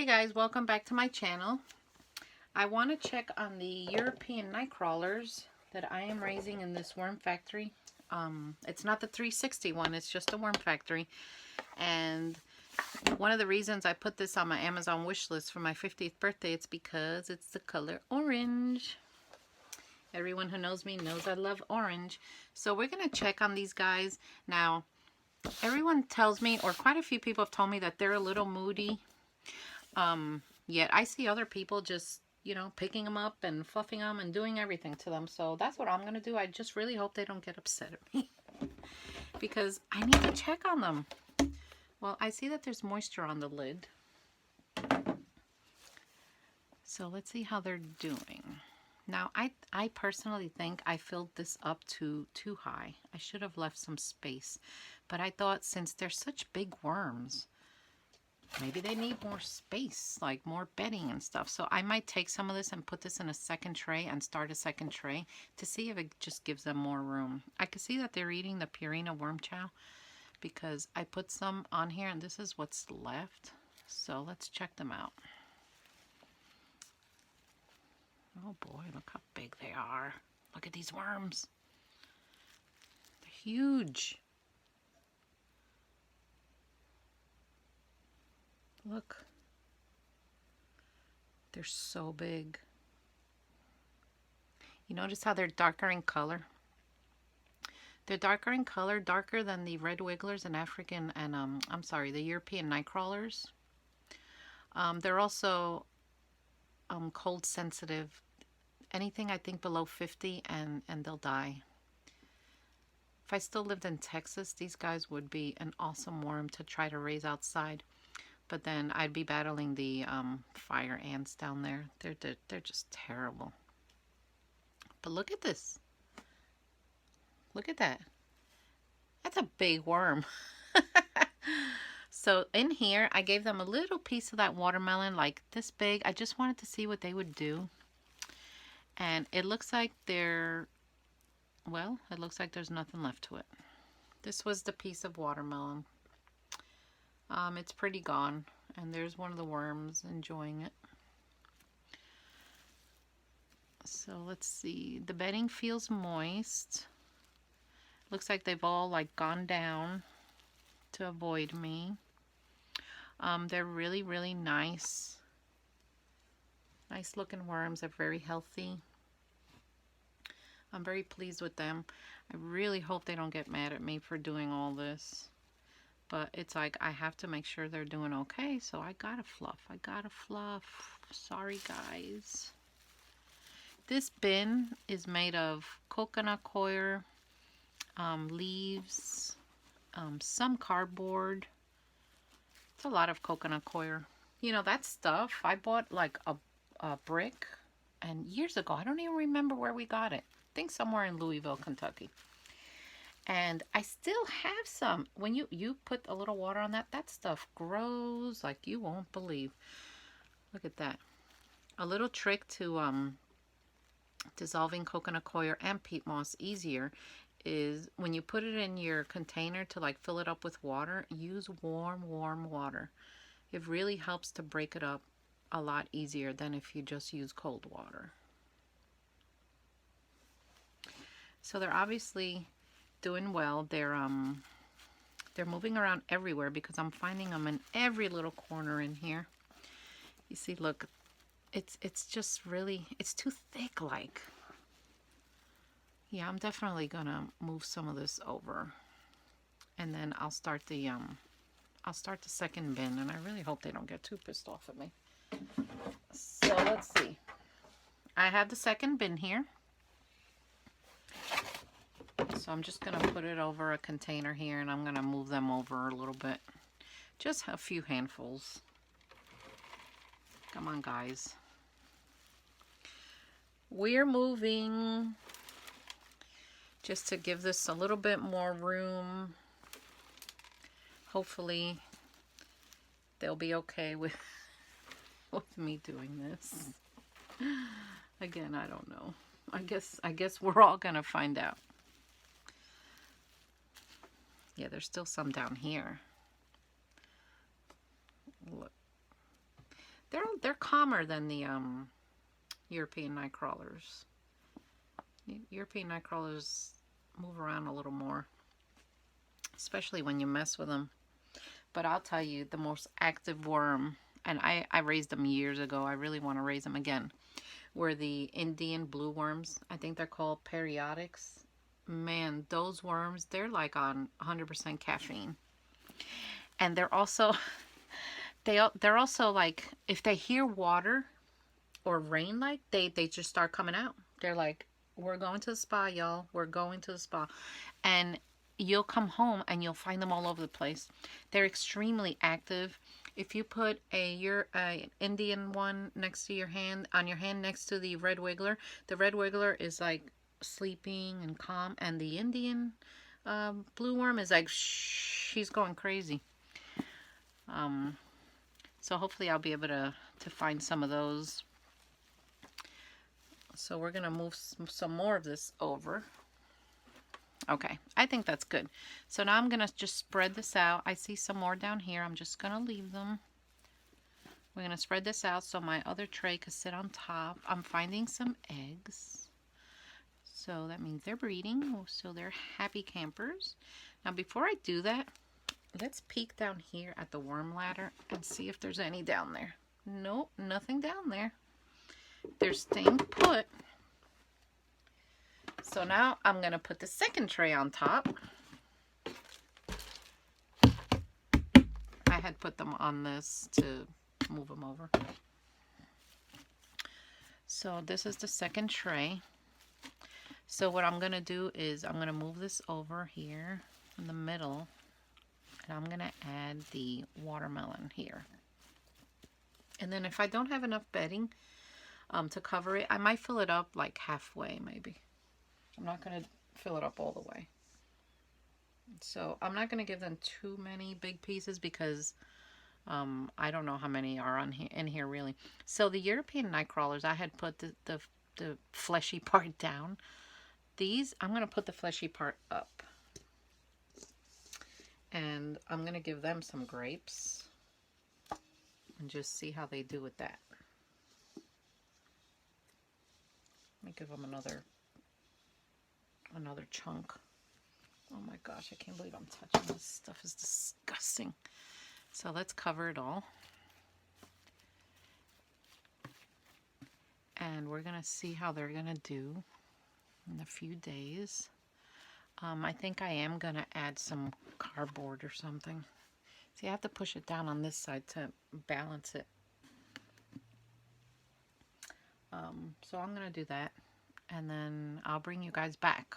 Hey guys, welcome back to my channel. I want to check on the European night crawlers that I am raising in this worm factory. It's not the 360 one, it's just a worm factory. And one of the reasons I put this on my Amazon wish list for my 50th birthday, it's because it's the color orange. Everyone who knows me knows I love orange. So we're going to check on these guys. Now, everyone tells me, or quite a few people have told me that they're a little moody. Yet I see other people just, picking them up and fluffing them and doing everything to them. So that's what I'm going to do. I just really hope they don't get upset at me because I need to check on them. Well, I see that there's moisture on the lid. So let's see how they're doing. Now, I personally think I filled this up too high. I should have left some space. But I thought since they're such big worms, maybe they need more space, like more bedding and stuff. So I might take some of this and put this in a second tray and start a second tray to see if it just gives them more room. I can see that they're eating the Purina worm chow because I put some on here and this is what's left. So let's check them out. Oh boy, look how big they are. Look at these worms. They're huge. Look. They're so big. You notice how they're darker in color? They're darker in color, darker than the red wigglers and African and the European night crawlers. They're also cold sensitive. Anything I think below 50 and they'll die. If I still lived in Texas, these guys would be an awesome worm to try to raise outside. But then I'd be battling the fire ants down there. They're just terrible. But look at this. Look at that. That's a big worm. So in here, I gave them a little piece of that watermelon, like this big. I just wanted to see what they would do. And it looks like it looks like there's nothing left to it. This was the piece of watermelon. It's pretty gone. And there's one of the worms enjoying it. So let's see. The bedding feels moist. Looks like they've all gone down to avoid me. They're really, really nice. Nice looking worms. They're very healthy. I'm very pleased with them. I really hope they don't get mad at me for doing all this. But it's like I have to make sure they're doing okay. So I gotta fluff. I gotta fluff. Sorry, guys. This bin is made of coconut coir, leaves, some cardboard. It's a lot of coconut coir. You know, that stuff, I bought like a brick. And years ago, I don't even remember where we got it. I think somewhere in Louisville, Kentucky. And I still have some. When you put a little water on that, that stuff grows like you won't believe. Look at that. A little trick to dissolving coconut coir and peat moss easier is when you put it in your container to fill it up with water, use warm water. It really helps to break it up a lot easier than if you just use cold water. So they're obviously doing well. They're moving around everywhere because I'm finding them in every little corner in here. You see, look, it's just really, it's too thick. Yeah, I'm definitely gonna move some of this over, and then I'll start the second bin, and I really hope they don't get too pissed off at me. So let's see. I have the second bin here. So I'm just going to put it over a container here, and I'm going to move them over a little bit. Just a few handfuls. Come on, guys. We're moving just to give this a little bit more room. Hopefully they'll be okay with me doing this. Again, I don't know. I guess we're all going to find out. Yeah, there's still some down here. Look. they're calmer than the European night crawlers. European night crawlers move around a little more, especially when you mess with them. But I'll tell you, the most active worm, and I raised them years ago, I really want to raise them again, were the Indian blue worms. I think they're called periotics. Man, those worms, they're like on 100% caffeine. And they're also, they're also like, if they hear water or rain, like, they just start coming out. They're like, we're going to the spa, y'all. We're going to the spa. And you'll come home and you'll find them all over the place. They're extremely active. If you put a Indian one next to your hand, on your hand next to the red wiggler is like sleeping and calm, and the Indian blue worm is like, she's going crazy. So hopefully I'll be able to find some of those. So we're going to move some more of this over. Okay, I think that's good. So now I'm going to just spread this out. I see some more down here. I'm just going to leave them. We're going to spread this out so my other tray can sit on top. I'm finding some eggs. So that means they're breeding. So they're happy campers. Now before I do that, let's peek down here at the worm ladder and see if there's any down there. Nope, nothing down there. They're staying put. So now I'm going to put the second tray on top. I had put them on this to move them over. So this is the second tray. So what I'm going to do is I'm going to move this over here in the middle. And I'm going to add the watermelon here. And then if I don't have enough bedding to cover it, I might fill it up like halfway maybe. I'm not going to fill it up all the way. So I'm not going to give them too many big pieces because I don't know how many are in here really. So the European night crawlers, I had put the fleshy part down. These, I'm going to put the fleshy part up. And I'm going to give them some grapes and just see how they do with that. Let me give them another chunk. Oh my gosh, I can't believe I'm touching this. Stuff is disgusting. So let's cover it all. And we're going to see how they're going to do in a few days. I think I am going to add some cardboard or something. See, I have to push it down on this side to balance it. So I'm going to do that. And then I'll bring you guys back